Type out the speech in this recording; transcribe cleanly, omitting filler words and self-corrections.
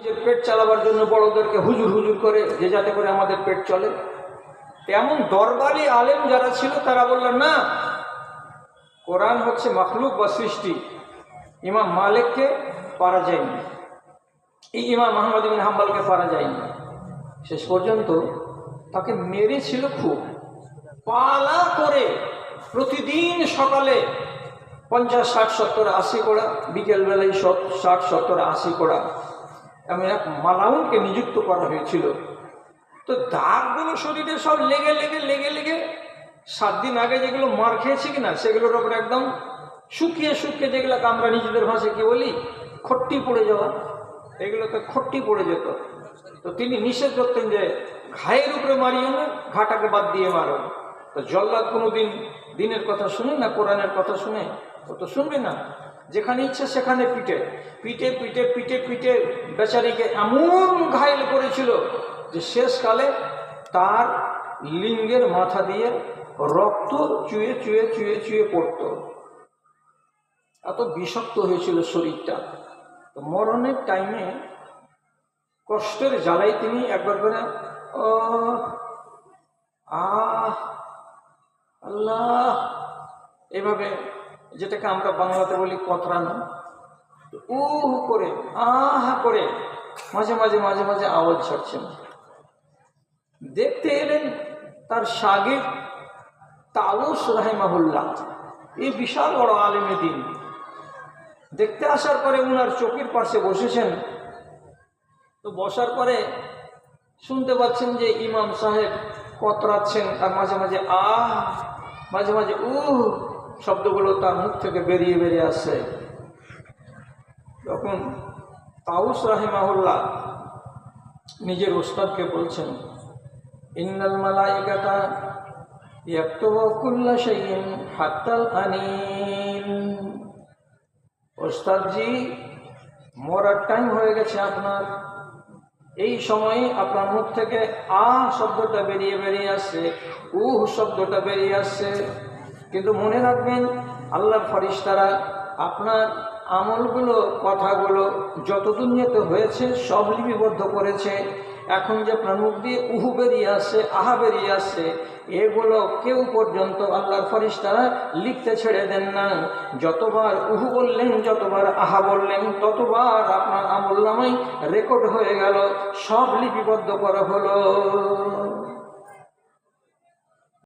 যে পেট চালাবার জন্য বড়দেরকে হুজুর হুজুর করে যে যাতে করে আমাদের পেট চলে। তেমন দরবারি আলেম যারা ছিল তারা বললেন না, কোরআন হচ্ছে মখলুক বা সৃষ্টি, ইমাম মালিককে পারা যায়নি, এই ইমাম আহমদ ইবনে হাম্বলকে পারা যায়নি। শেষ পর্যন্ত তাকে মেরেছিল খুব পালা করে। প্রতিদিন সকালে 50, 60, 70, 80 কোড়া, বিকেলবেলায় 60, 70, 80 কোড়া এমন এক মালাউনকে নিযুক্ত করা হয়েছিল। তো দাগগুলো শরীরে সব লেগে লেগে লেগে লেগে 7 দিন আগে যেগুলো মার খেয়েছে কিনা সেগুলোর ওপর একদম শুকিয়ে শুকিয়ে, যেগুলোকে আমরা নিজেদের ভাষায় কি বলি, খট্টি পড়ে যাওয়া, এগুলোতে খট্টি পড়ে যেত। তো তিনি নিষেধ করতেন যে ঘায়ের উপরে মারিও না, ঘাটাকে বাদ দিয়ে মারো। তো জল্লাদ কোনোদিন দিনের কথা শুনে না, কোরআনের কথা শুনে? ও তো শুনবে না। যেখানে ইচ্ছে সেখানে পিটে পিটে পিটে পিটে পিটে বেচারিকে এমন ঘায়েল করেছিল যে শেষকালে তার লিঙ্গের মাথা দিয়ে রক্ত চুয়ে চুয়ে চুয়ে চুয়ে পড়ত। এত বিষাক্ত হয়েছিল শরীরটা। তো মরণের টাইমে কষ্টের জ্বালাই তিনি একবার করে ও আল্লাহ এভাবে, যেটাকে আমরা বাংলাতে বলি কতরানো, করে আহা করে মাঝে মাঝে মাঝে মাঝে আওয়াজ ছাড়ছেন। দেখতে এলেন তার শাগির্দ তাউস রাহিমাহুল্লাহ, এই বিশাল বড় আলেমে দ্বীন। দেখতে আসার পরে উনার চোখের পাশে বসেছেন। তো বসার পরে শুনতে পাচ্ছেন যে ইমাম সাহেব কতরাচ্ছেন, আর মাঝে মাঝে মাঝে মাঝে শব্দগুলো তার মুখ থেকে বেরিয়ে বেরিয়ে আসছে। তখন তাউস রাহিমাহুল্লাহ নিজের ওস্তাদকে বলছেন, ইন্নাল মালাইকাতা ইয়াকতুবু কুল্লা শাইইন হাত্তাল আনিন। ওস্তাদজি, মরার টাইম হয়ে গেছে আপনার, এই সময়ে আপনার মুখ থেকে শব্দটা বেরিয়ে বেরিয়ে আসছে, শব্দটা বেরিয়ে আসছে। কিন্তু মনে রাখবেন, আল্লাহর ফেরেশতারা আপনার আমলগুলো, কথাগুলো যত দুনিয়াতে হয়েছে সব লিপিবদ্ধ করেছে। এখন যে আপনার মুখ দিয়ে বেরিয়ে আসছে, আহা বেরিয়ে আসছে, এগুলো কেউ পর্যন্ত আল্লাহর ফেরেশতারা লিখতে ছেড়ে দেন না। যতবার বললেন, যতবার আহা বললেন, ততবার আপনার আমলনামায় রেকর্ড হয়ে গেল, সব লিপিবদ্ধ করা হলো।